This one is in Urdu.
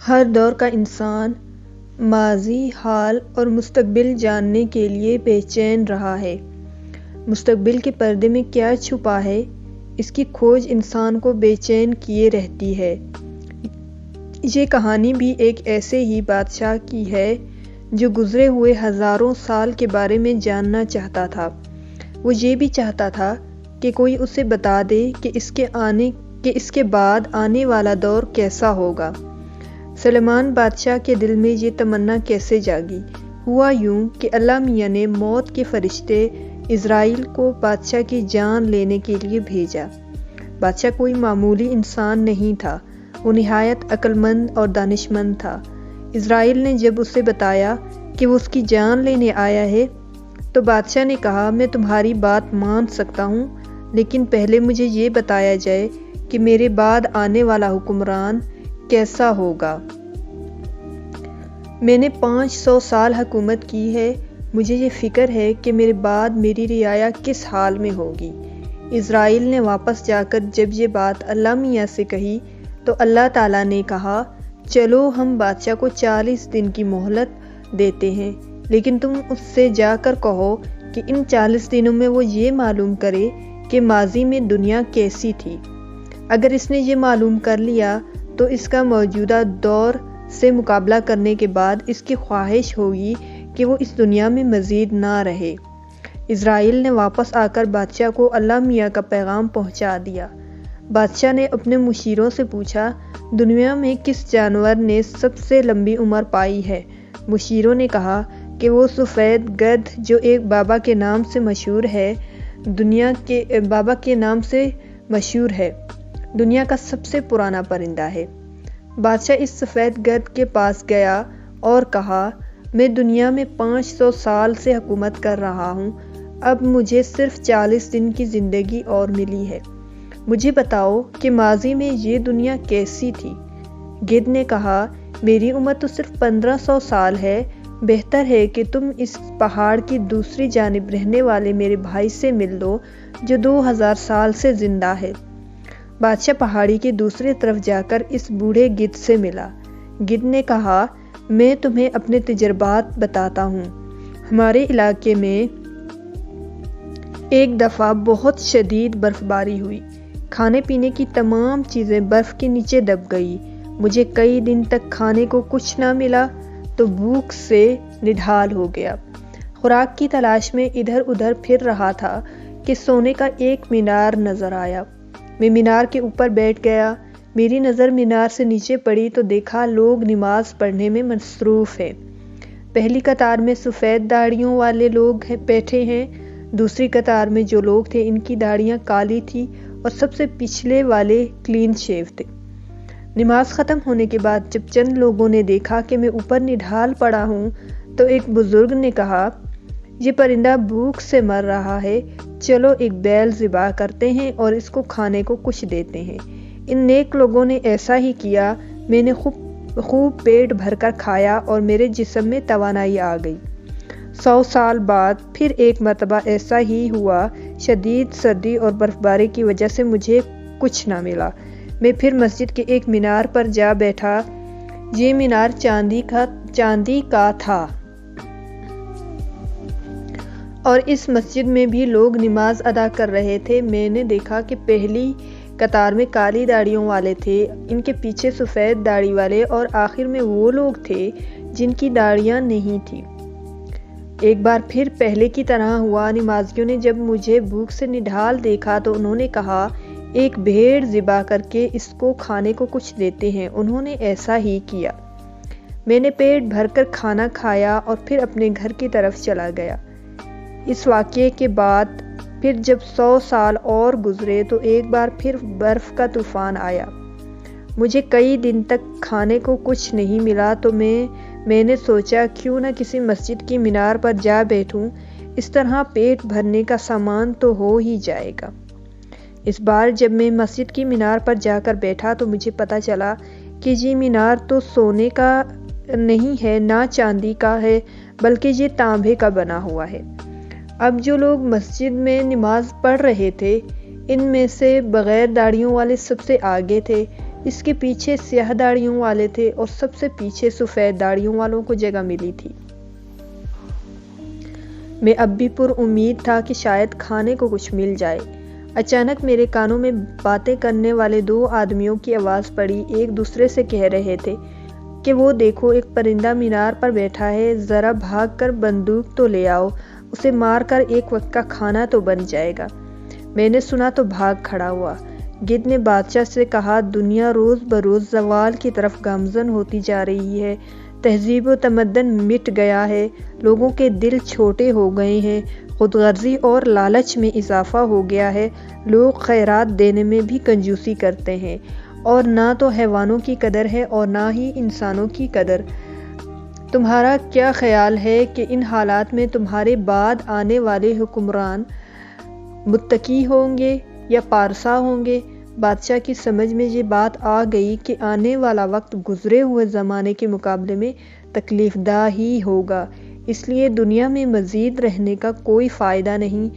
ہر دور کا انسان ماضی، حال اور مستقبل جاننے کے لیے بے چین رہا ہے۔ مستقبل کے پردے میں کیا چھپا ہے، اس کی کھوج انسان کو بے چین کیے رہتی ہے۔ یہ کہانی بھی ایک ایسے ہی بادشاہ کی ہے جو گزرے ہوئے ہزاروں سال کے بارے میں جاننا چاہتا تھا۔ وہ یہ بھی چاہتا تھا کہ کوئی اسے بتا دے کہ اس کے بعد آنے والا دور کیسا ہوگا۔ سلیمان بادشاہ کے دل میں یہ تمنا کیسے جاگی؟ ہوا یوں کہ اللہ میاں نے موت کے فرشتے عزرائیل کو بادشاہ کی جان لینے کے لیے بھیجا۔ بادشاہ کوئی معمولی انسان نہیں تھا، وہ نہایت عقل مند اور دانش مند تھا۔ عزرائیل نے جب اسے بتایا کہ وہ اس کی جان لینے آیا ہے تو بادشاہ نے کہا، میں تمہاری بات مان سکتا ہوں، لیکن پہلے مجھے یہ بتایا جائے کہ میرے بعد آنے والا حکمران کیسا ہوگا۔ میں نے 500 سال حکومت کی ہے، مجھے یہ فکر ہے کہ میرے بعد میری رعایا کس حال میں ہوگی۔ عزرائیل نے واپس جا کر جب یہ بات اللہ میاں سے کہی تو اللہ تعالیٰ نے کہا، چلو ہم بادشاہ کو 40 دن کی مہلت دیتے ہیں، لیکن تم اس سے جا کر کہو کہ ان 40 دنوں میں وہ یہ معلوم کرے کہ ماضی میں دنیا کیسی تھی۔ اگر اس نے یہ معلوم کر لیا تو اس کا موجودہ دور سے مقابلہ کرنے کے بعد اس کی خواہش ہوگی کہ وہ اس دنیا میں مزید نہ رہے۔ عزرائیل نے واپس آ کر بادشاہ کو اللہ میاں کا پیغام پہنچا دیا۔ بادشاہ نے اپنے مشیروں سے پوچھا، دنیا میں کس جانور نے سب سے لمبی عمر پائی ہے؟ مشیروں نے کہا کہ وہ سفید گدھ جو ایک بابا کے نام سے مشہور ہے، دنیا کا سب سے پرانا پرندہ ہے۔ بادشاہ اس سفید گدھ کے پاس گیا اور کہا، میں دنیا میں 500 سال سے حکومت کر رہا ہوں، اب مجھے صرف 40 دن کی زندگی اور ملی ہے، مجھے بتاؤ کہ ماضی میں یہ دنیا کیسی تھی؟ گدھ نے کہا، میری عمر تو صرف 1500 سال ہے، بہتر ہے کہ تم اس پہاڑ کی دوسری جانب رہنے والے میرے بھائی سے مل لو جو 2000 سال سے زندہ ہے۔ بادشاہ پہاڑی کی دوسری طرف جا کر اس بوڑھے گدھ سے ملا۔ گدھ نے کہا، میں تمہیں اپنے تجربات بتاتا ہوں۔ ہمارے علاقے میں ایک دفعہ بہت شدید برف باری ہوئی، کھانے پینے کی تمام چیزیں برف کے نیچے دب گئی، مجھے کئی دن تک کھانے کو کچھ نہ ملا تو بھوک سے نڈھال ہو گیا۔ خوراک کی تلاش میں ادھر ادھر پھر رہا تھا کہ سونے کا ایک مینار نظر آیا۔ میں مینار کے اوپر بیٹھ گیا، میری نظر مینار سے نیچے پڑی تو دیکھا لوگ نماز پڑھنے میں مصروف ہیں۔ پہلی قطار میں سفید داڑھیوں والے لوگ بیٹھے ہیں، دوسری قطار میں جو لوگ تھے ان کی داڑھیاں کالی تھی اور سب سے پچھلے والے کلین شیو تھے۔ نماز ختم ہونے کے بعد جب چند لوگوں نے دیکھا کہ میں اوپر نڈھال پڑا ہوں تو ایک بزرگ نے کہا، یہ پرندہ بھوک سے مر رہا ہے، چلو ایک بیل ذبح کرتے ہیں اور اس کو کھانے کو کچھ دیتے ہیں۔ ان نیک لوگوں نے ایسا ہی کیا، میں نے خوب پیٹ بھر کر کھایا اور میرے جسم میں توانائی آ گئی۔ 100 سال بعد پھر ایک مرتبہ ایسا ہی ہوا، شدید سردی اور برف باری کی وجہ سے مجھے کچھ نہ ملا۔ میں پھر مسجد کے ایک مینار پر جا بیٹھا، یہ مینار چاندی کا تھا اور اس مسجد میں بھی لوگ نماز ادا کر رہے تھے۔ میں نے دیکھا کہ پہلی قطار میں کالی داڑھیوں والے تھے، ان کے پیچھے سفید داڑھی والے اور آخر میں وہ لوگ تھے جن کی داڑھیاں نہیں تھیں۔ ایک بار پھر پہلے کی طرح ہوا، نمازیوں نے جب مجھے بھوک سے نڈھال دیکھا تو انہوں نے کہا، ایک بھیڑ ذبح کر کے اس کو کھانے کو کچھ دیتے ہیں۔ انہوں نے ایسا ہی کیا۔ میں نے پیٹ بھر کر کھانا کھایا اور پھر اپنے گھر کی طرف چلا گیا۔ اس واقعے کے بعد پھر جب 100 سال اور گزرے تو ایک بار پھر برف کا طوفان آیا، مجھے کئی دن تک کھانے کو کچھ نہیں ملا تو میں نے سوچا کیوں نہ کسی مسجد کی مینار پر جا بیٹھوں، اس طرح پیٹ بھرنے کا سامان تو ہو ہی جائے گا۔ اس بار جب میں مسجد کی مینار پر جا کر بیٹھا تو مجھے پتہ چلا کہ یہ مینار تو سونے کا نہیں ہے نہ چاندی کا ہے، بلکہ یہ تانبے کا بنا ہوا ہے۔ اب جو لوگ مسجد میں نماز پڑھ رہے تھے ان میں سے بغیر داڑھیوں والے سب سے آگے تھے، اس کے پیچھے سیاہ داڑھیوں والے تھے اور سب سے پیچھے سفید داڑھیوں والوں کو جگہ ملی تھی۔ میں اب بھی پر امید تھا کہ شاید کھانے کو کچھ مل جائے۔ اچانک میرے کانوں میں باتیں کرنے والے دو آدمیوں کی آواز پڑی، ایک دوسرے سے کہہ رہے تھے کہ وہ دیکھو ایک پرندہ مینار پر بیٹھا ہے، ذرا بھاگ کر بندوق تو لے آؤ، اسے مار کر ایک وقت کا کھانا تو بن جائے گا۔ میں نے سنا تو بھاگ کھڑا ہوا۔ گدھ نے بادشاہ سے کہا، دنیا روز بروز زوال کی طرف گامزن ہوتی جا رہی ہے، تہذیب و تمدن مٹ گیا ہے، لوگوں کے دل چھوٹے ہو گئے ہیں، خود غرضی اور لالچ میں اضافہ ہو گیا ہے، لوگ خیرات دینے میں بھی کنجوسی کرتے ہیں، اور نہ تو حیوانوں کی قدر ہے اور نہ ہی انسانوں کی قدر۔ تمہارا کیا خیال ہے کہ ان حالات میں تمہارے بعد آنے والے حکمران متقی ہوں گے یا پارسا ہوں گے؟ بادشاہ کی سمجھ میں یہ بات آ گئی کہ آنے والا وقت گزرے ہوئے زمانے کے مقابلے میں تکلیف دہ ہی ہوگا، اس لیے دنیا میں مزید رہنے کا کوئی فائدہ نہیں۔